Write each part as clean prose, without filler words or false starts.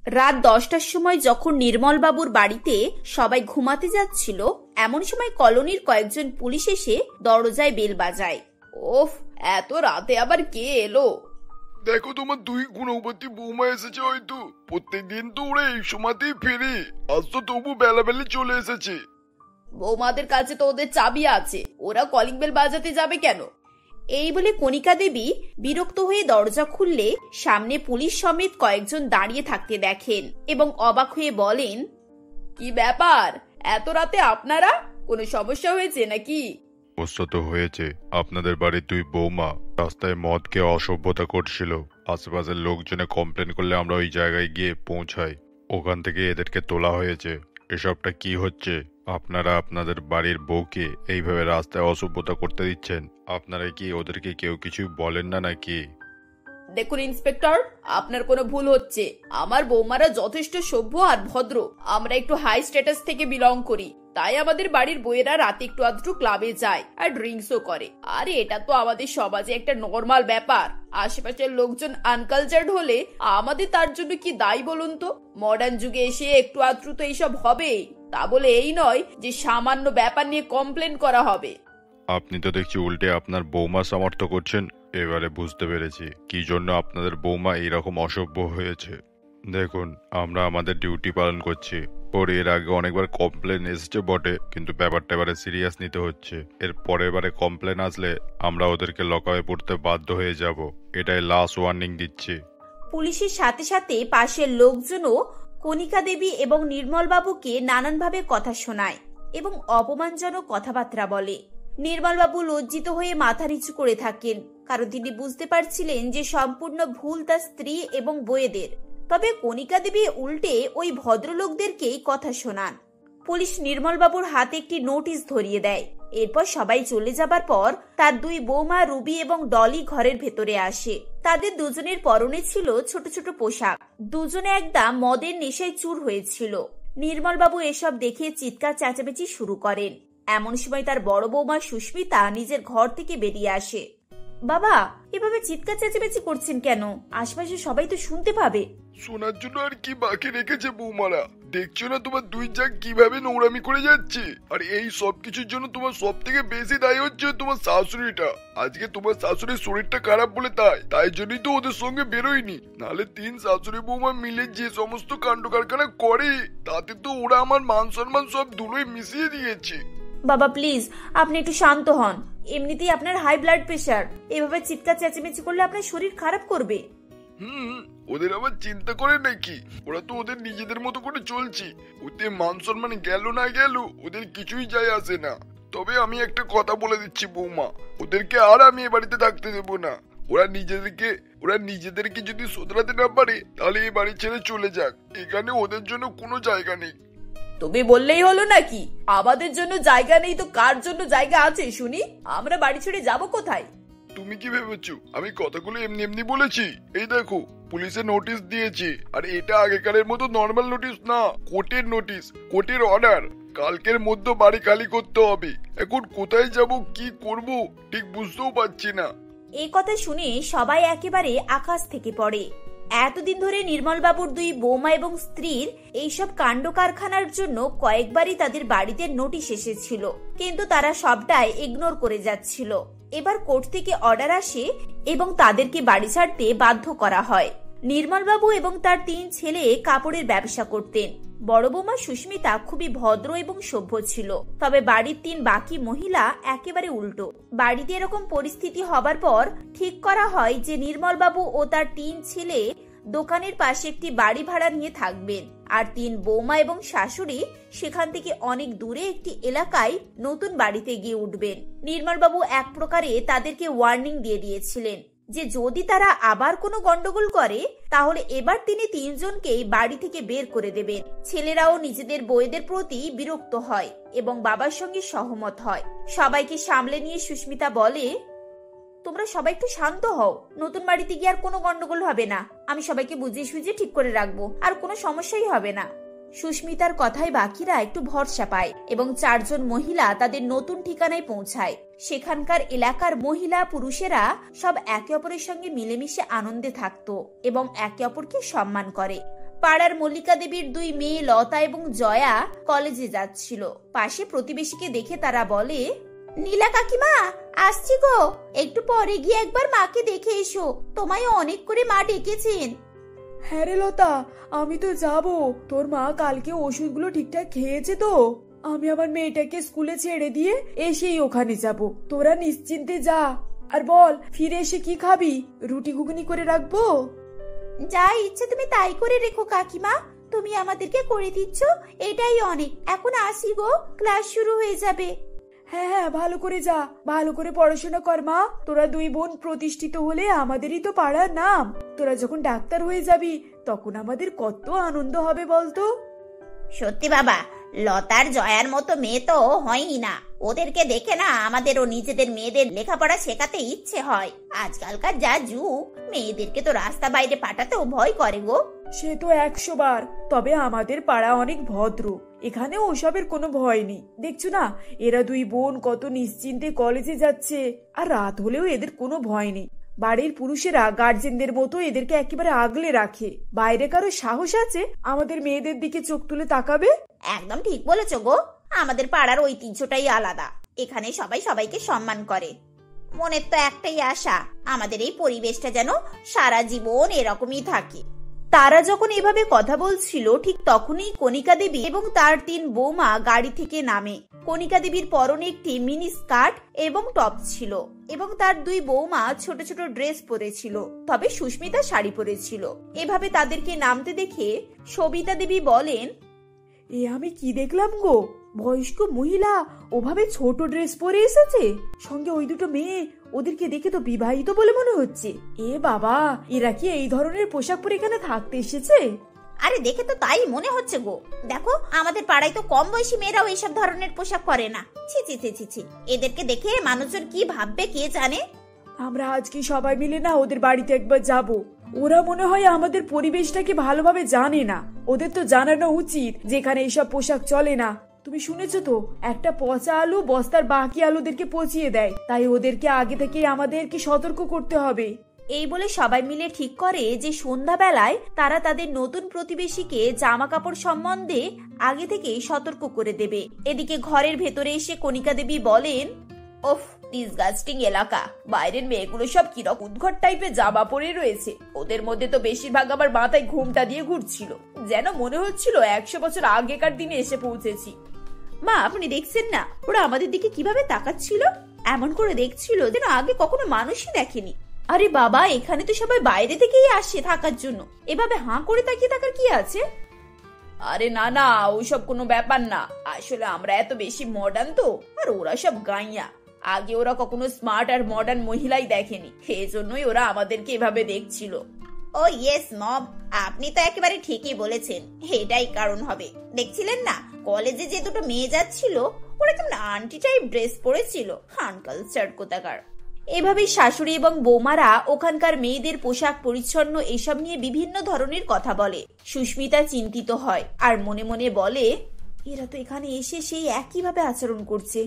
রাত 10টার সময় যখন নির্মল বাবুর বাড়িতে সবাই ঘুমাতে যাচ্ছিল, এমন সময় কলোনির কয়েকজন পুলিশ এসে দরজায় বেল বাজায়। ওফ, এত রাতে আবার কে এলো? দেখো, তোমার দুই গুণবতী বৌমা এসেছে হয়তো। প্রত্যেকদিন তো ওরা এই সময়তেই ফেরে, আজ তো তবু বেলাবেলি চলে এসেছে। বৌমাদের কাছে তো ওদের চাবি আছে, ওরা কলিং বেল বাজাতে যাবে কেন? এই বলে কণিকা দেবী বিরক্ত হয়ে দরজা খুললে সামনে পুলিশ সমেত কয়েকজন দাঁড়িয়ে থাকতে দেখেন এবং অবাক হয়ে বলেন, কি ব্যাপার, এত রাতে আপনারা? কোনো সমস্যা হয়েছে নাকি? সমস্যা তো হয়েছে। আপনাদের বাড়ির দুই বৌমা রাস্তায় মদ খেয়ে অসভ্যতা করছিল। আশেপাশের লোকজনে কমপ্লেন করলে আমরা ওই জায়গায় গিয়ে পৌঁছাই। ওখান থেকে এদেরকে তোলা হয়েছে। এসবটা কি হচ্ছে? আপনারা আপনাদের বাড়ির বউকে এইভাবে রাস্তায় অসভ্যতা করতে দিচ্ছেন? আপনারা কি ওদেরকে কেউ কিছু বলেন না নাকি? দেখুন ইন্সপেক্টর, আপনার কোনো ভুল হচ্ছে। আমার বৌমারা যথেষ্ট সভ্য আর ভদ্র। আমরা একটু হাই স্ট্যাটাস থেকে বিলং করি, তাই আমাদের বাড়ির বউয়েরা রাতে একটু আধটু ক্লাবে যায় আর ড্রিঙ্কসও করে। আর এটা তো আমাদের সমাজে একটা নর্মাল ব্যাপার। আশেপাশের লোকজন আনকালচার্ড হলে আমাদের তার জন্য কি দায়ী বলুন তো? মডার্ন যুগে এসে একটু আধটু তো এইসব হবেই। তা বলে এই নয় যে সামান্য ব্যাপার নিয়ে কমপ্লেন করা হবে। আপনি তো দেখছি উল্টে আপনার বৌমা সমর্থন করছেন। এবারে বুঝতে পেরেছি কি জন্য আপনাদের বৌমা এইরকম অসভ্য হয়েছে। দেখুন, আমরা আমাদের ডিউটি পালন করছি। ওর এর আগে অনেকবার কমপ্লেন এসেছে বটে, কিন্তু ব্যাপারটা এবারে সিরিয়াস নিতে হচ্ছে। এর পরের বারে কমপ্লেন আসলে আমরা ওদেরকে লকআপে পড়তে বাধ্য হয়ে যাব। এটাই লাস্ট ওয়ার্নিং দিচ্ছি। পুলিশের সাথে সাথে পাশের লোকজনও কণিকা দেবী এবং নির্মল বাবুকে নানানভাবে কথা শোনায় এবং অপমানজনক কথাবার্তা বলে। নির্মল বাবু লজ্জিত হয়ে মাথা নিচু করে থাকেন, কারণ তিনি বুঝতে পারছিলেন যে সম্পূর্ণ ভুল তার স্ত্রী এবং বউয়েদের। তবে কণিকা দেবী উল্টে ওই ভদ্রলোকদেরকেই কথা শোনান। পুলিশ নির্মল বাবুর হাতে একটি নোটিশ ধরিয়ে দেয়। এরপর সবাই চলে যাবার পর তার দুই বৌমা রুবি এবং ডলি ঘরের ভেতরে আসে। তাদের দুজনের পরনে ছিল ছোট ছোট পোশাক। দুজনে একদম মদের নেশায় চুর হয়েছিল। নির্মল বাবু এসব দেখে চিৎকার চেঁচামেচি শুরু করেন। এমন সময় তার বড় বৌমা সুস্মিতা নিজের ঘর থেকে বেরিয়ে আসে। বাবা, এভাবে চিৎকার চেঁচামেচি করছেন কেন? আশপাশে সবাই তো শুনতে পাবে। শোনার জন্য আর কি বাকি রেখেছে বৌমারা? দেখছো না তোমার দুই জাগ কিভাবে নোংরামি করে যাচ্ছে? আর এই সব কিছুর জন্য তোমার সব থেকে বেশি দায়ী হচ্ছে তোমার শাশুড়িটা। আজকে তোমার শাশুড়ির শরীরটা খারাপ বলে তাই জন্যই তো ওদের সঙ্গে বেরোয়নি। নাহলে তিন শাশুড়ি বৌমা মিলে যে সমস্ত কাণ্ড কারখানা করে, তাতে তো ওরা আমার মান সম্মান সব ধুলোয় মিশিয়ে দিয়েছে। বাবা প্লিজ, আপনি একটু শান্ত হন। এমনিতেই আপনার হাই ব্লাড প্রেশার। এভাবে চিৎকার চেঁচামেচি করলে আপনার শরীর খারাপ করবে। ওদের আবার চিন্তা করে নাকি? ওরা তো ওদের নিজেদের মতো করে চলছে। ওতে মান সম্মান গেল না গেল ওদের কিছুই যায় আসে না। তবে আমি একটা কথা বলে দিচ্ছি বৌমা, ওদেরকে আর আমি এ বাড়িতে থাকতে দেবো না। ওরা নিজেদেরকে যদি শোধরাতে না পারে তাহলে এই বাড়ি ছেড়ে চলে যাক। এখানে ওদের জন্য কোনো জায়গা নেই। তুমি বললেই হলো নাকি? আমাদের জন্য জায়গা নেই তো কার জন্য জায়গা আছে শুনি? আমরা বাড়ি ছেড়ে যাব কোথায়? তুমি কি ভেবেছো আমি কথাগুলো এমনি এমনি বলেছি? এই দেখো, পুলিশে নোটিশ দিয়েছে। আর এটা আগেকারের মতো নর্মাল নোটিশ না, কোর্টের নোটিশ, কোর্টের অর্ডার। কালকের মধ্যে বাড়ি খালি করতে হবে। এখন কোথায় যাব, কি করব ঠিক বুঝতেও পারছি না। এই কথা শুনে সবাই একেবারে আকাশ থেকে পড়ে। এতদিন ধরে নির্মল বাবুর দুই বৌমা এবং স্ত্রীর এইসব কাণ্ড কারখানার জন্য কয়েকবারই তাদের বাড়িতে নোটিশ এসেছিল, কিন্তু তারা সবটাই ইগনোর করে যাচ্ছিল। এবার কোর্ট থেকে অর্ডার আসে এবং তাদেরকে বাড়ি ছাড়তে বাধ্য করা হয়। নির্মল বাবু এবং তার তিন ছেলে কাপড়ের ব্যবসা করতেন। বড় বৌমা সুস্মিতা খুবই ভদ্র এবং সভ্য ছিল, তবে বাড়ির তিন বাকি মহিলা একেবারে উল্টো। বাড়িতে এরকম পরিস্থিতি হবার পর ঠিক করা হয় যে নির্মল বাবু ও তার তিন ছেলে দোকানের পাশে একটি বাড়ি ভাড়া নিয়ে থাকবেন, আর তিন বৌমা এবং শাশুড়ি সেখান থেকে অনেক দূরে একটি এলাকায় নতুন বাড়িতে গিয়ে উঠবেন। নির্মল বাবু এক প্রকারে তাদেরকে ওয়ার্নিং দিয়ে দিয়েছিলেন যে যদি তারা আবার কোনো গন্ডগোল করে তাহলে এবার তিনি তিনজনকেই বাড়ি থেকে বের করে দেবেন। ছেলেরাও নিজেদের বউয়েদের প্রতি বিরক্ত হয় এবং বাবার সঙ্গে সহমত হয়। সবাইকে সামলে নিয়ে সুস্মিতা বলে, তোমরা সবাই একটু শান্ত হও। নতুন বাড়িতে গিয়ে আর কোনো গন্ডগোল হবে না। আমি সবাইকে বুঝিয়ে সুঝিয়ে ঠিক করে রাখবো, আর কোনো সমস্যাই হবে না। সুস্মিতার কথায় বাকিরা একটু ভরসা পায় এবং চারজন মহিলা তাদের নতুন ঠিকানায় পৌঁছায়। সেখানকার এলাকার মহিলা পুরুষেরা সব একে অপরের সঙ্গে মিলেমিশে আনন্দে থাকতো এবং একে অপরকে সম্মান করে। পাড়ার মল্লিকা দেবীর দুই মেয়ে লতা এবং জয়া কলেজে যাচ্ছিল। পাশে প্রতিবেশীকে দেখে তারা বলে, নীলা কাকিমা আসছি গো, একটু পরে গিয়ে একবার মাকে দেখে এসো, তোমায় অনেক করে মা ডেকেছেন। হ্যাঁ রে লতা, আমি তো যাব। তোর মা কালকে ওষুধগুলো ঠিকঠাক খেয়েছে তো? আমি আমার মেয়েটাকে স্কুলে ছেড়ে দিয়ে এসেই ওখানে যাব। তোরা নিশ্চিন্তে যা। আর বল, ফিরে এসে কি খাবি? রুটি ঘুগনি করে রাখবো? যা ইচ্ছে তুমি তাই করে রেখো কাকিমা, তুমি আমাদেরকে করে দিচ্ছ এটাই অনেক। এখন আসি গো, ক্লাস শুরু হয়ে যাবে। হ্যাঁ হ্যাঁ, ভালো করে যা, ভালো করে পড়াশোনা কর মা। তোরা দুই বোন প্রতিষ্ঠিত হলে আমাদেরই তো পাড়ার নাম। তোরা যখন ডাক্তার হয়ে যাবি তখন আমাদের কত আনন্দ হবে বলতো। সত্যি বাবা, লতার জয়ার মতো মেয়ে তো হয়ই না। ওদেরকে দেখে না আমাদেরও নিজেদের মেয়েদের লেখাপড়া শেখাতে ইচ্ছে হয়। আজকালকার যা যুগ, মেয়েদেরকে তো রাস্তা বাইরে পাঠাতেও ভয় করে গো। সে তো 100 বার। তবে আমাদের পাড়া অনেক ভদ্র, এখানে ওসবের কোনো ভয় নেই। দেখছো না, এরা দুই বোন কত নিশ্চিন্তে কলেজে যাচ্ছে, আর রাত হলেও এদের কোনো ভয় নেই। বাড়ির পুরুষেরা গার্জেনদের মতো এদেরকে একেবারে আগলে রাখে। বাইরে কারো সাহস আছে আমাদের মেয়েদের দিকে চোখ তুলে তাকাবে? একদম ঠিক বলেছো গো, আমাদের পাড়ার ঐতিহ্যটাই আলাদা। এখানে সবাই সবাইকে সম্মান করে। মনের তো একটাই আশা, আমাদের এই পরিবেশটা যেন সারা জীবন এরকমই থাকে। তারা যখন এভাবে কথা বলছিল, ঠিক তখনই কণিকা দেবী এবং তার 3 বৌমা গাড়ি থেকে নামে। কণিকা দেবীর পরনে একটি মিনি স্কার্ট এবং টপ ছিল, এবং তার 2 বৌমা ছোট ছোট ড্রেস পরেছিল, তবে সুস্মিতা শাড়ি পরেছিল। এভাবে তাদেরকে নামতে দেখে সবিতা দেবী বলেন, এ আমি কি দেখলাম গো, বয়স্ক মহিলা ওভাবে ছোট ড্রেস পরে এসেছে, সঙ্গে ওই দুটো মেয়ে। ওদেরকে দেখে তো বিবাহিত বলে মনে হচ্ছে। এ বাবা, এরা কি এই ধরনের পোশাক পরে এখানে থাকতে এসেছে? আরে দেখে তো তাই মনে হচ্ছে গো। দেখো, আমাদের পাড়ায় তো কম বয়সী মেয়েরাও এইসব ধরনের পোশাক পরে না। ছি ছি ছি ছি ছি, এদেরকে দেখে মানুষজন কি ভাববে কে জানে। আমরা আজকে সবাই মিলে না ওদের বাড়িতে একবার যাব। ওরা মনে হয় আমাদের পরিবেশটাকে ভালোভাবে জানে না। ওদের তো জানানো উচিত যেখানে এইসব পোশাক চলে না। তুমি শুনেছো তো, একটা পচা আলু বস্তার বাকি আলুদেরকে পচিয়ে দেয়। তাই ওদেরকে আগে থেকে আমাদেরকে সতর্ক করতে হবে। এই বলে সবাই মিলে ঠিক করে যে সন্ধ্যাবেলায় তারা তাদের নতুন প্রতিবেশীকে জামা কাপড় সম্বন্ধে আগে থেকেই সতর্ক করে দেবে। এদিকে ঘরের ভেতরে এসে কণিকা দেবী বলেন, ওফ, ডিসগাস্টিং এলাকা। বাইরের মেয়েগুলো সব কিরকম উদ্ঘট টাইপের জামা পরে রয়েছে। ওদের মধ্যে তো বেশিরভাগ আমার মাথায় ঘুমটা দিয়ে ঘুরছিল, যেন মনে হচ্ছিল 100 বছর আগেকার দিনে এসে পৌঁছেছি। মা, আপনি দেখছেন না ওরা আমাদের দিকে কিভাবে তাকাচ্ছিল? এমন করে দেখছিল যেন আগে কখনো মানুষই দেখেনি। আরে বাবা, এখানে তো সবাই বাইরে থেকেই আসে থাকার জন্য, এভাবে হাঁ করে তাকিয়ে থাকার কি আছে? আরে না না, ওইসব কোনো ব্যাপার না। আসলে আমরা এত বেশি মডার্ন তো, আর ওরা সব গাইয়া। আগে ওরা কখনো স্মার্ট আর মডার্ন মহিলাই দেখেনি, সেই জন্যই ওরা আমাদেরকে এভাবে দেখছিল। ও ইয়েস মম, আপনি তো একেবারে ঠিকই বলেছেন। এটাই কারণ হবে। দেখছিলেন না, কলেজে যে দুটো মেয়ে যাচ্ছিল, ওরা কেমন আন্টি টাইপ ড্রেস পরেছিল। আনকালচার্ড কোথাকার। এভাবেই শাশুড়ি এবং বৌমারা ওখানকার মেয়েদের পোশাক পরিচ্ছন্ন এসব নিয়ে বিভিন্ন ধরনের কথা বলে। সুস্মিতা চিন্তিত হয় আর মনে মনে বলে, এরা তো এখানে এসে সেই একইভাবে আচরণ করছে।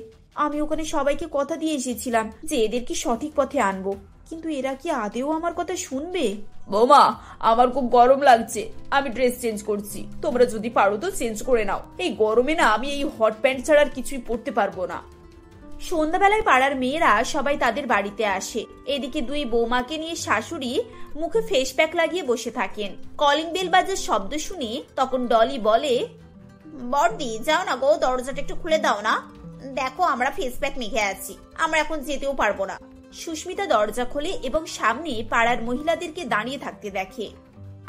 আমি ওখানে সবাইকে কথা দিয়ে এসেছিলাম যে এদেরকে সঠিক পথে আনবো, কিন্তু এরা কি আদেও আমার কথা শুনবে? বৌমা, আমার খুব গরম লাগছে, আমি ড্রেস চেঞ্জ করছি। তোমরা যদি পারো তো চেঞ্জ করে নাও। এই গরমে না আমি এই হট প্যান্ট ছাড়া আর কিছুই পরতে পারবো না। সন্ধ্যাবেলায় পাড়ার মেয়েরা সবাই তাদের বাড়িতে আসে। এদিকে 2 বৌমাকে নিয়ে শাশুড়ি মুখে ফেস প্যাক লাগিয়ে বসে থাকেন। কলিং বেল বাজার শব্দ শুনে তখন ডলি বলে, বড়দি যাও না গো, দরজাটা একটু খুলে দাও না। দেখো, আমরা ফেস প্যাক মেখে আছি, আমরা এখন যেতেও পারবো না। সুস্মিতা দরজা খোলে এবং সামনে পাড়ার মহিলাদেরকে দাঁড়িয়ে থাকতে দেখে।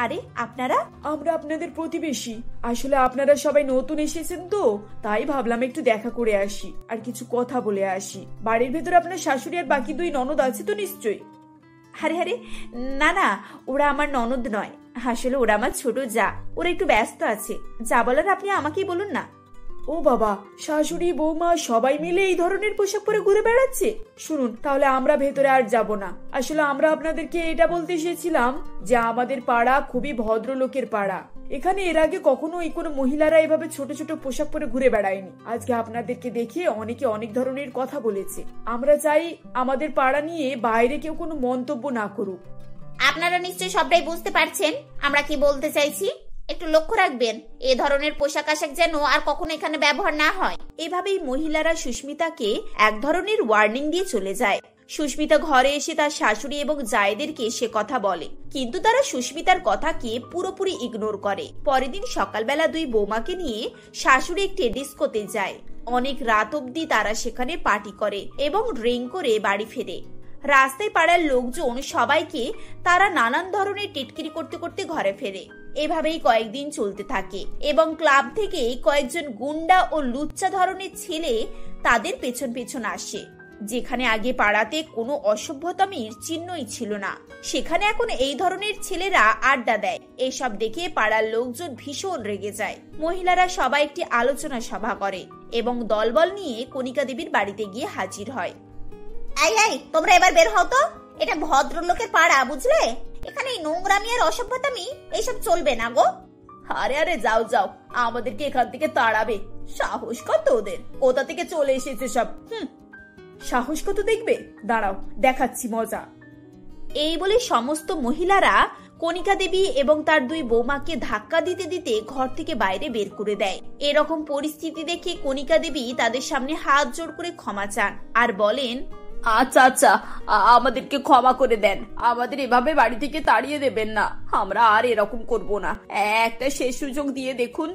আরে আপনারা? আমরা আপনাদের প্রতিবেশী। আসলে আপনারা সবাই নতুন এসেছেন তো, তাই ভাবলাম একটু দেখা করে আসি আর কিছু কথা বলে আসি। বাড়ির ভেতর আপনার শাশুড়ি আর বাকি 2 ননদ আছে তো নিশ্চয়ই? আরে আরে না না, ওরা আমার ননদ নয়, আসলে ওরা আমার ছোট যা। ওরা একটু ব্যস্ত আছে, যা বলার আপনি আমাকেই বলুন না। ও বাবা, শাশুড়ি বৌমা সবাই মিলে এই ধরনের পোশাক পরে ঘুরে বেড়াচ্ছে? শুনুন, তাহলে আমরা ভেতরে আর যাব না। আসলে আমরা আপনাদেরকে এটা বলতে এসেছিলাম যে আমাদের পাড়া খুবই ভদ্রলোকের পাড়া। এখানে এর আগে কখনোই কোনো মহিলারা এভাবে ছোট ছোট পোশাক পরে ঘুরে বেড়ায়নি। আজকে আপনাদেরকে দেখে অনেকে অনেক ধরনের কথা বলেছে। আমরা চাই আমাদের পাড়া নিয়ে বাইরে কেউ কোনো মন্তব্য না করুক। আপনারা নিশ্চয়ই সবটাই বুঝতে পারছেন আমরা কি বলতে চাইছি। একটু লক্ষ্য রাখবেন এ ধরনের পোশাক আশাক যেন আর কখনো এখানে ব্যবহার না হয়। এভাবেই মহিলারা সুস্মিতাকে এক ধরনের ওয়ার্নিং দিয়ে চলে যায়। সুস্মিতা ঘরে এসে তার শাশুড়ি এবং জায়েদেরকে সে কথা বলে, কিন্তু তারা সুস্মিতার কথাকে পুরোপুরি ইগনোর করে। পরের দিন সকালবেলা দুই বৌমাকে নিয়ে শাশুড়ি একটি ডিস্কোতে যায়। অনেক রাত অবধি তারা সেখানে পার্টি করে এবং ড্রিঙ্ক করে বাড়ি ফেরে। রাস্তায় পাড়ার লোকজন সবাইকে তারা নানান ধরনের টিটকিরি করতে করতে ঘরে ফেরে। এভাবেই কয়েকদিন চলতে থাকে এবং ক্লাব থেকে কয়েকজন গুন্ডা ও লুচ্চা ধরনের ছেলে তাদের পেছন পেছন আসে। যেখানে আগে পাড়াতে কোনো অসভ্যতামির চিহ্নই ছিল না, সেখানে এখন এই ধরনের ছেলেরা আড্ডা দেয়। এসব দেখে পাড়ার লোকজন ভীষণ রেগে যায়। মহিলারা সবাই একটি আলোচনা সভা করে এবং দলবল নিয়ে কণিকা দেবীর বাড়িতে গিয়ে হাজির হয়। এই তোমরা এবার বের হও তো, এটা ভদ্রলোকের পাড়া, বুঝলে? এখানে নোংরামি আর অসভ্যতামি এইসব চলবে না গো। আরে আরে যাও যাও, আমাদেরকে এখান থেকে তাড়াবে? সাহস কত ওদের, কোথা থেকে চলে এসেছে সব। সাহস কত দেখবে, দাঁড়াও দেখাচ্ছি মজা। এই বলে সমস্ত মহিলারা কণিকা দেবী এবং তার দুই বৌমাকে ধাক্কা দিতে দিতে ঘর থেকে বাইরে বের করে দেয়। এরকম পরিস্থিতি দেখে কণিকা দেবী তাদের সামনে হাত জোড় করে ক্ষমা চান আর বলেন, আচ্ছা আচ্ছা, আমাদেরকে ক্ষমা করে দেন, আমাদের এভাবে বাড়ি থেকে তাড়িয়ে দেবেন না, আমরা আর এরকম করব না, একটা শেষ সুযোগ দিয়ে দেখুন।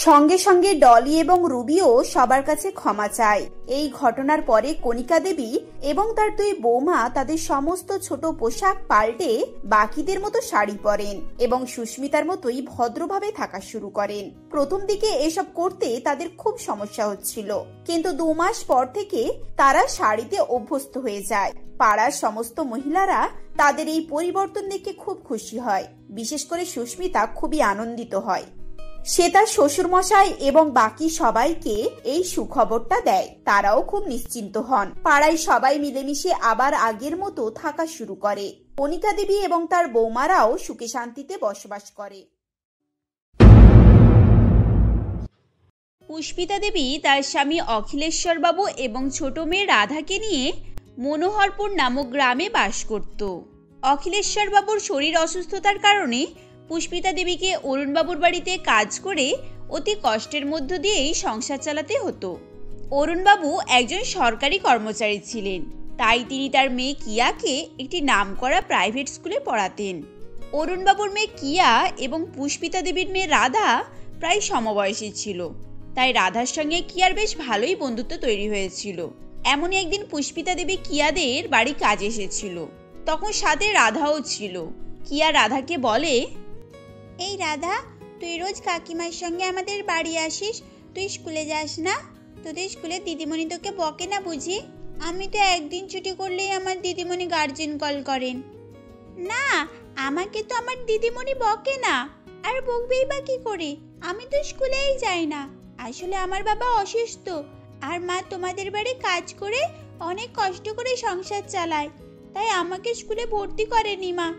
সঙ্গে সঙ্গে ডলি এবং রুবিও সবার কাছে ক্ষমা চায়। এই ঘটনার পরে কণিকা দেবী এবং তার দুই বৌমা তাদের সমস্ত ছোট পোশাক পাল্টে বাকিদের মতো শাড়ি পরেন এবং সুস্মিতার মতোই ভদ্রভাবে থাকা শুরু করেন। প্রথম দিকে এসব করতে তাদের খুব সমস্যা হচ্ছিল, কিন্তু 2 মাস পর থেকে তারা শাড়িতে অভ্যস্ত হয়ে যায়। পাড়ার সমস্ত মহিলারা তাদের এই পরিবর্তন দেখে খুব খুশি হয়। বিশেষ করে সুস্মিতা খুবই আনন্দিত হয়। সে তার শ্বশুরমশাই এবং বাকি সবাইকে এই সুখবরটা দেয়। তারাও খুব নিশ্চিন্ত হন। পাড়ায় সবাই মিলেমিশে আবার আগের মতো থাকা শুরু করে। কণিকা দেবী এবং তার বৌমারাও সুখে শান্তিতে বসবাস করে। পুষ্পিতা দেবী তার স্বামী অখিলেশ্বর বাবু এবং ছোট মেয়ে রাধাকে নিয়ে মনোহরপুর নামক গ্রামে বাস করত। অখিলেশ্বর বাবুর শরীর অসুস্থতার কারণে পুষ্পিতা দেবীকে অরুণবাবুর বাড়িতে কাজ করে অতি কষ্টের মধ্য দিয়েই সংসার চালাতে হতো। অরুণবাবু একজন সরকারি কর্মচারী ছিলেন, তাই তিনি তার মেয়ে কিয়াকে একটি নামকরা প্রাইভেট স্কুলে পড়াতেন। অরুণবাবুর মেয়ে কিয়া এবং পুষ্পিতা দেবীর মেয়ে রাধা প্রায় সমবয়সী ছিল, তাই রাধার সঙ্গে কিয়ার বেশ ভালোই বন্ধুত্ব তৈরি হয়েছিল। এমনই একদিন পুষ্পিতা দেবী কিয়াদের বাড়ি কাজে এসেছিল, তখন সাথে রাধাও ছিল। কিয়া রাধাকে বলে, এই রাধা, তুই রোজ কাকিমার সঙ্গে আমাদের বাড়ি আসিস, তুই স্কুলে যাস না? তোদের স্কুলে দিদিমণি তোকে বকে না বুঝি? আমি তো একদিন ছুটি করলেই আমার দিদিমণি গার্জেন কল করেন। না, আমাকে তো আমার দিদিমণি বকে না, আর বকবেই বা কি করে? আমি তো স্কুলেই যাই না। আসলে আমার বাবা অসুস্থ, আর মা তোমাদের বাড়ি কাজ করে অনেক কষ্ট করে সংসার চালায়, তাই আমাকে স্কুলে ভর্তি করেনি মা।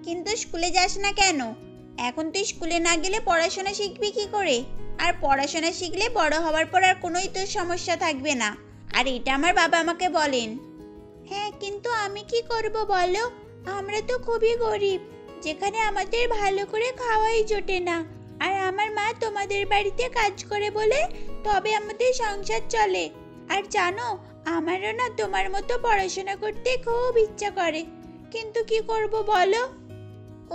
কিন্তু স্কুলে যাস না কেন? এখন তুই স্কুলে না গেলে পড়াশোনা শিখবি কি করে? আর পড়াশোনা শিখলে বড় হওয়ার পর আর কোনোই তোর সমস্যা থাকবে না, আর এটা আমার বাবা আমাকে বলেন। হ্যাঁ, কিন্তু আমি কি করব বলো? আমরা তো খুবই গরিব, যেখানে আমাদের ভালো করে খাওয়াই জোটে না, আর আমার মা তোমাদের বাড়িতে কাজ করে বলে তবে আমাদের সংসার চলে। আর জানো, আমারও না তোমার মতো পড়াশোনা করতে খুব ইচ্ছা করে, কিন্তু কি করব বলো?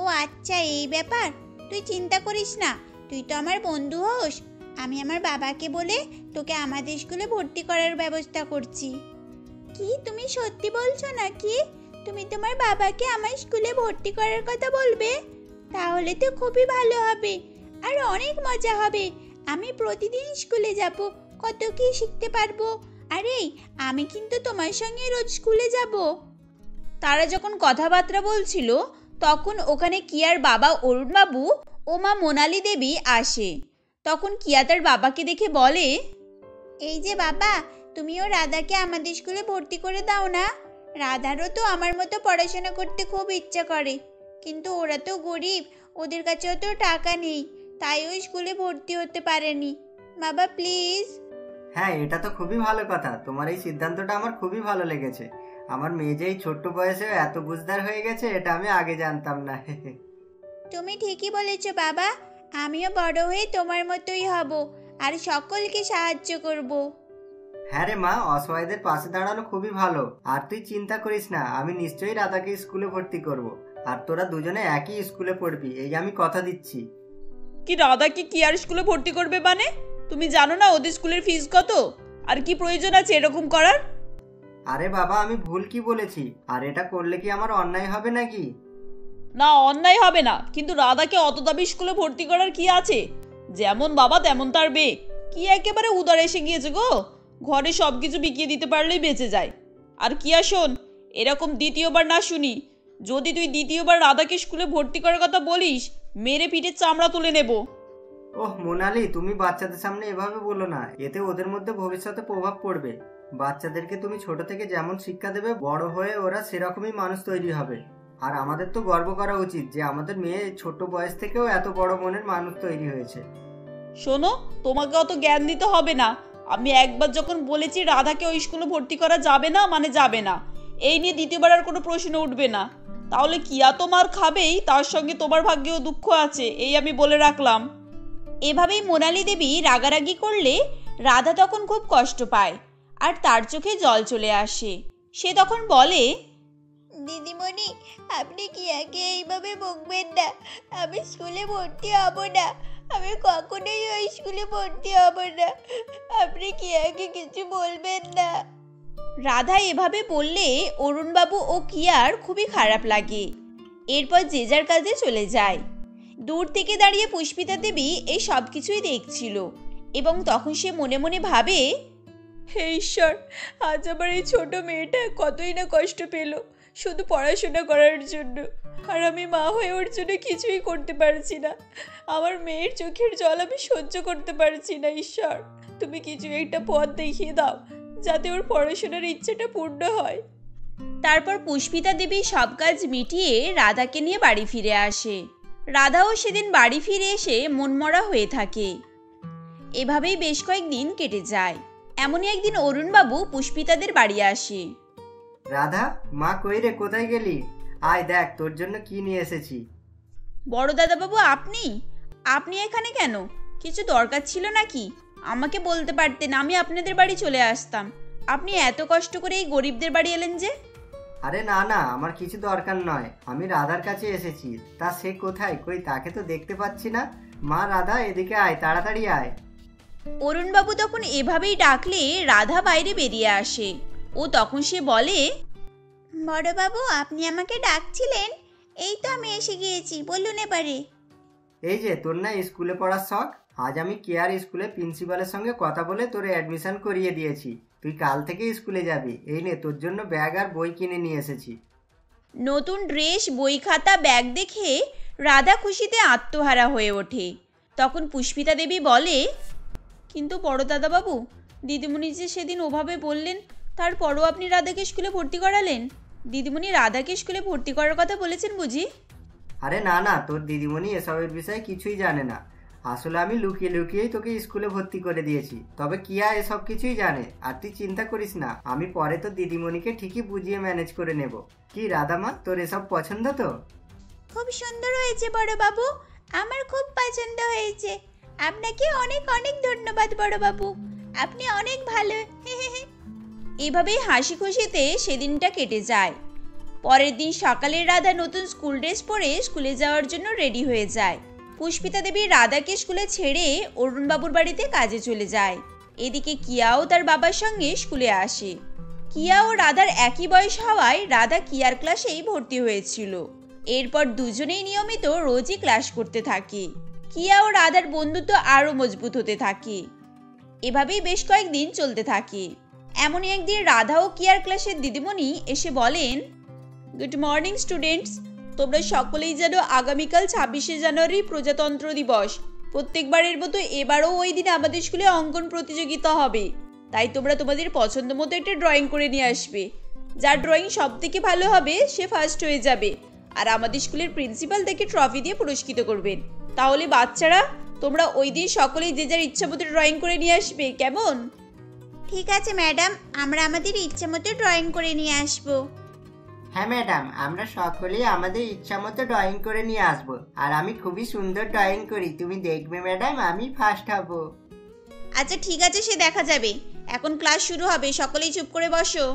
ও আচ্ছা, এই ব্যাপার। তুই চিন্তা করিস না, তুই তো আমার বন্ধু হোস। আমি আমার বাবাকে বলে তোকে আমাদের স্কুলে ভর্তি করার ব্যবস্থা করছি। কি, তুমি সত্যি বলছো নাকি? তুমি তোমার বাবাকে আমার স্কুলে ভর্তি করার কথা বলবে? তাহলে তো খুবই ভালো হবে, আর অনেক মজা হবে। আমি প্রতিদিন স্কুলে যাব, কত কি শিখতে পারবো। আরে, আমি কিন্তু তোমার সঙ্গে রোজ স্কুলে যাব। তারা যখন কথাবার্তা বলছিল, তখন ওখানে কিয়ার বাবা অরুণবাবু ও মা মোনালি দেবী আসে। তখন কিয়া তার বাবাকে দেখে বলে, এই যে বাবা, তুমিও রাধাকে আমাদের স্কুলে ভর্তি করে দাও না। রাধারও তো আমার মতো পড়াশোনা করতে খুব ইচ্ছা করে, কিন্তু ওরা তো গরিব, ওদের কাছে অত টাকা নেই, তাই ওই স্কুলে ভর্তি হতে পারেনি। বাবা প্লিজ। হ্যাঁ, এটা তো খুবই ভালো কথা। তোমার এই সিদ্ধান্তটা আমার খুবই ভালো লেগেছে। আমার মেয়ে যে এই ছোট্ট বয়সে এত বুঝদার হয়ে গেছে, এটা আমি আগে জানতাম না। তুমি ঠিকই বলেছো বাবা, আমিও বড় হয়ে তোমার মতোই হব আর সকলকে সাহায্য করব। হ্যাঁ রে মা, অসহায়দের পাশে দাঁড়ানো খুবই ভালো। আর তুই চিন্তা করিস না, আমি নিশ্চয়ই রাধাকে স্কুলে ভর্তি করব। আর তোরা দুজনে একই স্কুলে পড়বি, এই আমি কথা দিচ্ছি। কি রাধাকে কি আর স্কুলে ভর্তি করবে মানে? তুমি জানো না ওদের স্কুলের ফিস কত? আর কি প্রয়োজন আছে এরকম করার? আরে বাবা, আমি ভুল কি বলেছি? আর এটা করলে কি আমার অন্যায় হবে নাকি? না, অন্যায় হবে না, কিন্তু রাধাকে অত দামি স্কুলে ভর্তি করার কি আছে? যেমন বাবা তেমন তার মেয়ে। কি একেবারে উদার এসে গিয়েছে গো, ঘরে সবকিছু বিকিয়ে দিতে পারলেই বেঁচে যায়। আর কি আর শোন, এরকম দ্বিতীয়বার না শুনি। যদি তুই দ্বিতীয়বার রাধাকে স্কুলে ভর্তি করার কথা বলিস, মেরে পিঠে চামড়া তুলে নেব। ওহ মোনালি, তুমি বাচ্চাদের সামনে এভাবে বলো না, এতে ওদের মধ্যে ভবিষ্যতে প্রভাব পড়বে। বাচ্চাদেরকে তুমি ছোট থেকে যেমন শিক্ষা দেবে, বড় হয়ে ওরা সেরকমই মানুষ তৈরি হবে। আর আমাদের তো গর্ব করা উচিত যে আমাদের মেয়ে ছোট বয়স থেকেও এত বড় মনের মানুষ তৈরি হয়েছে। শোনো, তোমাকে অত জ্ঞান দিতে হবে না। আমি একবার যখন বলেছি রাধাকে ওই স্কুলে ভর্তি করা যাবে না মানে যাবে না, এই নিয়ে দ্বিতীয়বার আর কোনো প্রশ্ন উঠবে না। তাহলে কিয়া তোমার খাবেই, তার সঙ্গে তোমার ভাগ্যেও দুঃখ আছে, এই আমি বলে রাখলাম। এভাবেই মোনালি দেবী রাগারাগি করলে রাধা তখন খুব কষ্ট পায় আর তার চোখে জল চলে আসে। সে তখন বলে, দিদিমণি, আপনি কিয়াকে এইভাবে বকবেন না। আমি স্কুলে ভর্তি হব না, আমি কখনোই ওই স্কুলে ভর্তি হব না। আপনি কিয়াকে কিছু বলবেন না। রাধা এভাবে বললে অরুণবাবু ও কিয়ার খুবই খারাপ লাগে। এরপর যে যার কাজে চলে যায়। দূর থেকে দাঁড়িয়ে পুষ্পিতা দেবী এই সব কিছুই দেখছিল এবং তখন সে মনে মনে ভাবে, হে ঈশ্বর, আজ আমার এই ছোট মেয়েটা কতই না কষ্ট পেল শুধু পড়াশোনা করার জন্য, আর আমি মা হয়ে ওর জন্য কিছুই করতে পারছি না। আমার মেয়ের চোখের জল আমি সহ্য করতে পারছি না। ঈশ্বর, তুমি কিছু একটা পথ দেখিয়ে দাও যাতে ওর পড়াশোনার ইচ্ছেটা পূর্ণ হয়। তারপর পুষ্পিতা দেবী সব কাজ মিটিয়ে রাধাকে নিয়ে বাড়ি ফিরে আসে। রাধাও সেদিন বাড়ি ফিরে এসে মনমরা হয়ে থাকে। এভাবেই বেশ কয়েকদিন কেটে যায়। এমনই একদিন অরুণবাবু পুষ্পিতাদের বাড়ি আসে। রাধা, মা কই রে, কোথায় গেলি? আয় দেখ তোর জন্য কি নিয়ে এসেছি। বড় দাদাবাবু, আপনি এখানে কেন? কিছু দরকার ছিল নাকি? আমাকে বলতে পারতেন, আমি আপনাদের বাড়ি চলে আসতাম। আপনি এত কষ্ট করে এই গরিবদের বাড়ি এলেন যে? আরে না না, আমার কিছু দরকার নয়, আমি রাধার কাছে এসেছি। তা সে কোথায়? কই তাকে তো দেখতে পাচ্ছি না। মা রাধা, এদিকে আয়, তাড়াতাড়ি আয়। অরুণবাবু তখন এভাবেই ডাকলে রাধা বাইরে বেরিয়ে আসে ও তখন সে বলে, বড়বাবু, আপনি আমাকে ডাকছিলেন? এই তো আমি এসে গিয়েছি, বলুন এবারে। এই যে তোর না স্কুলে পড়ার শখ, আজ আমি কেয়ার স্কুলে প্রিন্সিপালের সঙ্গে কথা বলে তোর অ্যাডমিশন করিয়ে দিয়েছি। তুই কাল থেকে স্কুলে যাবি। এই নে তোর জন্য ব্যাগ আর বই কিনে নিয়ে এসেছি। নতুন ড্রেস, বই, খাতা, ব্যাগ দেখে রাধা খুশিতে আত্মহারা হয়ে ওঠে। তখন পুষ্পিতা দেবী বলে, কিন্তু বড় দাদাবাবু, দিদিমণি যে সেদিন ওভাবে বললেন, তারপরও আপনি রাধাকে স্কুলে ভর্তি করালেন। দিদিমণি রাধাকে স্কুলে ভর্তি করার কথা বলেছেন বুঝি? আরে না না, তোর দিদিমণি এসবের বিষয়ে কিছুই জানে না। আসলে আমি লুকিয়ে লুকিয়েই তোকে স্কুলে ভর্তি করে দিয়েছি। তবে কিয়া এসব কিছুই জানে। আর তুই চিন্তা করিস না, আমি পরে তো দিদিমণিকে ঠিকই বুঝিয়ে ম্যানেজ করে নেব। কি রাধামা, তোর এসব পছন্দ তো? খুব সুন্দর হয়েছে বড়বাবু, আমার খুব পছন্দ হয়েছে। আপনাকে অনেক অনেক ধন্যবাদ বড়বাবু, আপনি অনেক ভালো। এভাবেই হাসি খুশিতে সেদিনটা কেটে যায়। পরের দিন সকালে রাধা নতুন স্কুল ড্রেস পরে স্কুলে যাওয়ার জন্য রেডি হয়ে যায়। পুষ্পিতা দেবী রাধাকে স্কুলে ছেড়ে অরুণবাবুর বাড়িতে কাজে চলে যায়। এদিকে কিয়াও তার বাবার সঙ্গে স্কুলে আসে। কিয়া ও রাধার একই বয়স হওয়ায় রাধা কিয়ার ক্লাসেই ভর্তি হয়েছিল। এরপর দুজনেই নিয়মিত রোজই ক্লাস করতে থাকে। কিয়া ও রাধার বন্ধুত্ব আরও মজবুত হতে থাকে। এভাবেই বেশ কয়েকদিন চলতে থাকে। এমনই একদিন রাধা ও কিয়ার ক্লাসের দিদিমণি এসে বলেন, গুড মর্নিং স্টুডেন্টস, তোমরা সকলেই জানো আগামীকাল 26শে জানুয়ারি প্রজাতন্ত্র দিবস। প্রত্যেকবারের মতো এবারও ওই দিন আমাদের স্কুলে অঙ্কন প্রতিযোগিতা হবে। তাই তোমরা তোমাদের পছন্দ মতো একটা ড্রয়িং করে নিয়ে আসবে। যার ড্রয়িং সব থেকে ভালো হবে সে ফার্স্ট হয়ে যাবে, আর আমাদের স্কুলের প্রিন্সিপাল তাকে ট্রফি দিয়ে পুরস্কৃত করবেন। তাহলে বাচ্চারা, তোমরা ওই দিন সকলেই যে যার ইচ্ছা মতো ড্রয়িং করে নিয়ে আসবে, কেমন? ঠিক আছে ম্যাডাম, আমরা আমাদের ইচ্ছে মতো ড্রয়িং করে নিয়ে আসবো। হ্যাঁ ম্যাডাম, আমরা সকলেই আমাদের ইচ্ছা মতো ড্রয়িং করে নিয়ে আসবো। আর আমি খুবই সুন্দর ড্রয়িং করি, তুমি দেখবে ম্যাডাম আমি ফার্স্ট হব। আচ্ছা ঠিক আছে, সে দেখা যাবে। এখন ক্লাস শুরু হবে, সকলেই চুপ করে বসো।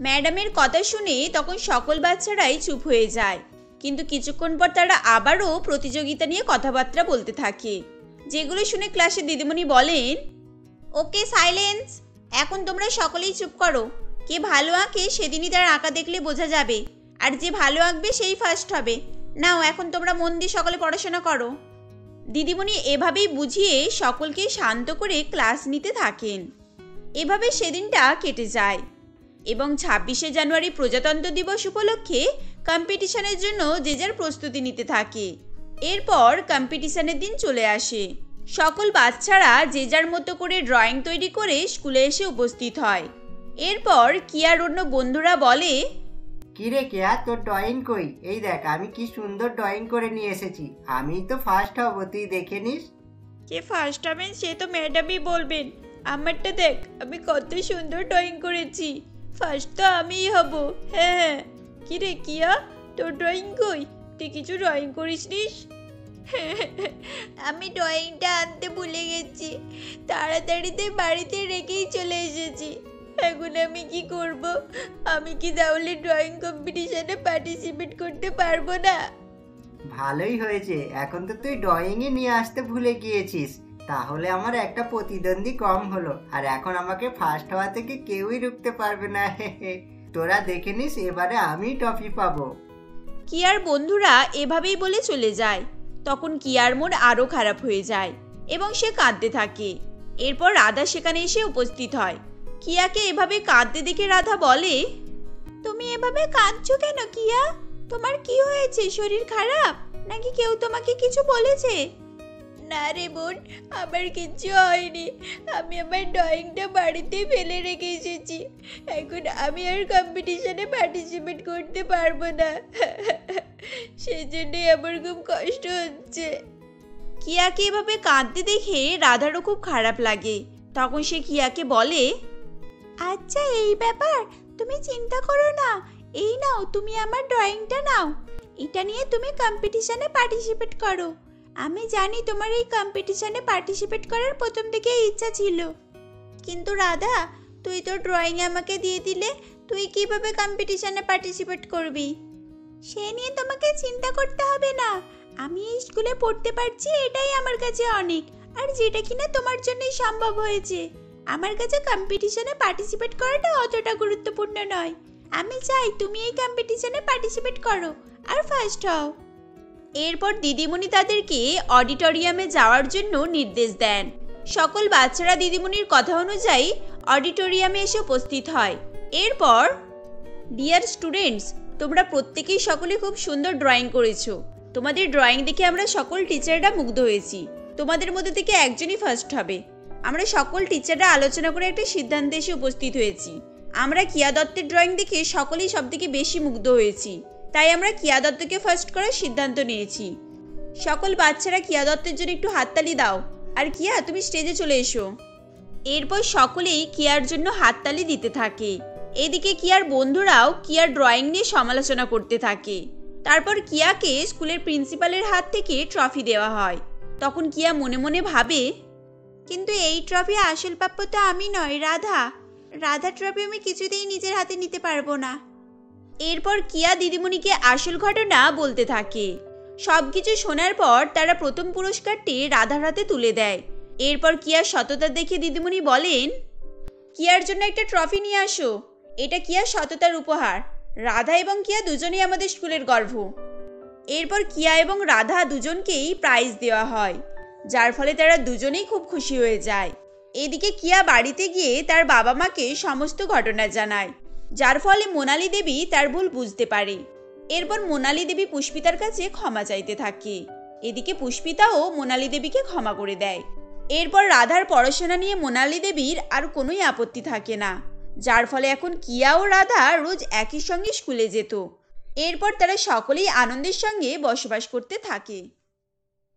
ম্যাডামের কথা শুনে তখন সকল বাচ্চারাই চুপ হয়ে যায়, কিন্তু কিছুক্ষণ পর তারা আবারও প্রতিযোগিতা নিয়ে কথাবার্তা বলতে থাকে, যেগুলো শুনে ক্লাসে দিদিমণি বলেন, ওকে সাইলেন্স, এখন তোমরা সকলেই চুপ করো। কে ভালো আঁকে সেদিনই তার আঁকা দেখলে বোঝা যাবে, আর যে ভালো আঁকবে সেই ফার্স্ট হবে। নাও এখন তোমরা মন দিয়ে সকলে পড়াশোনা করো। দিদিমণি এভাবেই বুঝিয়ে সকলকে শান্ত করে ক্লাস নিতে থাকেন। এভাবে সেদিনটা কেটে যায় এবং 26শে জানুয়ারি প্রজাতন্ত্র দিবস উপলক্ষে কম্পিটিশনের জন্য যে যার প্রস্তুতি নিতে থাকে। এরপর কম্পিটিশনের দিন চলে আসে। সকল বাচ্চারা যে যার মতো করে ড্রয়িং তৈরি করে স্কুলে এসে উপস্থিত হয়। এরপর কিয়ার অন্য বন্ধুরা বলে, কিরে কেয়া, তোর ড্রয়িং কই? এই দেখ আমি কি সুন্দর ড্রয়িং করে নিয়ে এসেছি, আমি তো ফার্স্ট হব, তুই দেখে নিস। কে ফার্স্ট হবেন সে তো ম্যাডামই বলবেন। আমারটা দেখ, আমি কত সুন্দর ড্রয়িং করেছি, ফার্স্ট তো আমিই হব। হ্যাঁ, কি রে কিয়া, তোর ড্রয়িং কই? তুই কিছু ড্রয়িং করিস নিস? আমি ড্রয়িংটা আনতে ভুলে গেছি, তাড়াতাড়িতে বাড়িতে রেখেই চলে এসেছি। এখন আমি কি করব? আমি কি তাহলে ড্রয়িং কম্পিটিশনে পার্টিসিপেট করতে পারবো না? ভালোই হয়েছে, এখন তো তুই ড্রয়িংয়ে নিয়ে আসতে ভুলে গিয়েছিস, তাহলে আমার একটা প্রতিদ্বন্দ্বী কম হলো, আর এখন আমাকে ফার্স্ট হওয়া থেকে কেউই রুখতে পারবে না। তোরা দেখে নিস, এবারে আমি ট্রফি পাবো। কিয়ার বন্ধুরা এভাবেই বলে চলে যায়। তখন কিয়ার মন আরো খারাপ হয়ে যায় এবং সে কাঁদতে থাকে। এরপর রাধা সেখানে এসে উপস্থিত হয়। কিয়াকে এভাবে কাঁদতে দেখে রাধা বলে, তুমি এভাবে কাঁদছো কেন কিয়া? তোমার কি হয়েছে? শরীর খারাপ নাকি কেউ তোমাকে কিছু বলেছে? না রে বোন, আমার কিচ্ছু হয়নি। আমি আমার ড্রয়িংটা বাড়িতে ফেলে রেখে এসেছি। এখন আমি আর কম্পিটিশনে পার্টিসিপেট করতে পারবো না, সেজন্যই আমার খুব কষ্ট হচ্ছে। কিয়াকে এভাবে কাঁদতে দেখে রাধারও খুব খারাপ লাগে। তখন সে কিয়াকে বলে, আচ্ছা এই ব্যাপার, তুমি চিন্তা করো না। এই নাও, তুমি আমার ড্রয়িংটা নাও, এটা নিয়ে তুমি কম্পিটিশনে পার্টিসিপেট করো। আমি জানি তোমার এই কম্পিটিশনে পার্টিসিপেট করার প্রথম থেকেই ইচ্ছা ছিল, কিন্তু রাধা তুই তো ড্রয়িং আমাকে দিয়ে দিলে, তুই কিভাবে কম্পিটিশনে পার্টিসিপেট করবি? সে নিয়ে তোমাকে চিন্তা করতে হবে না। আমি এই স্কুলে পড়তে পারছি, এটাই আমার কাছে অনেক, আর যেটা কিনা তোমার জন্যই সম্ভব হয়েছে। আমার কাছে কম্পিটিশনে পার্টিসিপেট করাটা অতটা গুরুত্বপূর্ণ নয়। আমি চাই তুমি এই কম্পিটিশনে পার্টিসিপেট করো আর ফার্স্ট হও। এরপর দিদিমণি তাদেরকে অডিটোরিয়ামে যাওয়ার জন্য নির্দেশ দেন। সকল বাচ্চারা দিদিমণির কথা অনুযায়ী অডিটোরিয়ামে এসে উপস্থিত হয়। এরপর, ডিয়ার স্টুডেন্টস, তোমরা প্রত্যেকেই সকলে খুব সুন্দর ড্রয়িং করেছো। তোমাদের ড্রয়িং দেখে আমরা সকল টিচাররা মুগ্ধ হয়েছি। তোমাদের মধ্যে থেকে একজনই ফার্স্ট হবে। আমরা সকল টিচাররা আলোচনা করে একটা সিদ্ধান্তে এসে উপস্থিত হয়েছি। আমরা কিয়া দত্তের ড্রয়িং দেখে সকলেই সবথেকে বেশি মুগ্ধ হয়েছি, তাই আমরা কিয়া দত্তকে ফার্স্ট করার সিদ্ধান্ত নিয়েছি। সকল বাচ্চারা কিয়া দত্তের জন্য একটু হাততালি দাও। আর কিয়া, তুমি স্টেজে চলে এসো। এরপর সকলেই কিয়ার জন্য হাততালি দিতে থাকে। এদিকে কিয়ার বন্ধুরাও কিয়ার ড্রয়িং নিয়ে সমালোচনা করতে থাকে। তারপর কিয়াকে স্কুলের প্রিন্সিপালের হাত থেকে ট্রফি দেওয়া হয়। তখন কিয়া মনে মনে ভাবে, কিন্তু এই ট্রফি আসল প্রাপ্য তো আমি নয়, রাধা। রাধা ট্রফি আমি কিছুতেই নিজের হাতে নিতে পারবো না। এরপর কিয়া দিদিমণিকে আসল ঘটনা বলতে থাকে। সবকিছু শোনার পর তারা প্রথম পুরস্কারটি রাধার হাতে তুলে দেয়। এরপর কিয়ার সততা দেখে দিদিমণি বলেন, কিয়ার জন্য একটা ট্রফি নিয়ে আসো। এটা কিয়ার সততার উপহার। রাধা এবং কিয়া দুজনেই আমাদের স্কুলের গর্ব। এরপর কিয়া এবং রাধা দুজনকেই প্রাইজ দেওয়া হয়, যার ফলে তারা দুজনেই খুব খুশি হয়ে যায়। এদিকে কিয়া বাড়িতে গিয়ে তার বাবা মাকে সমস্ত ঘটনা জানায়, যার ফলে মোনালি দেবী তার ভুল বুঝতে পারে। এরপর মোনালি দেবী পুষ্পিতার কাছে ক্ষমা চাইতে থাকে। এদিকে পুষ্পিতাও মোনালি দেবীকে ক্ষমা করে দেয়। এরপর রাধার পড়াশোনা নিয়ে মোনালি দেবীর আর কোনোই আপত্তি থাকে না, যার ফলে এখন কিয়া ও রাধা রোজ একই সঙ্গে স্কুলে যেত। এরপর তারা সকলেই আনন্দের সঙ্গে বসবাস করতে থাকে।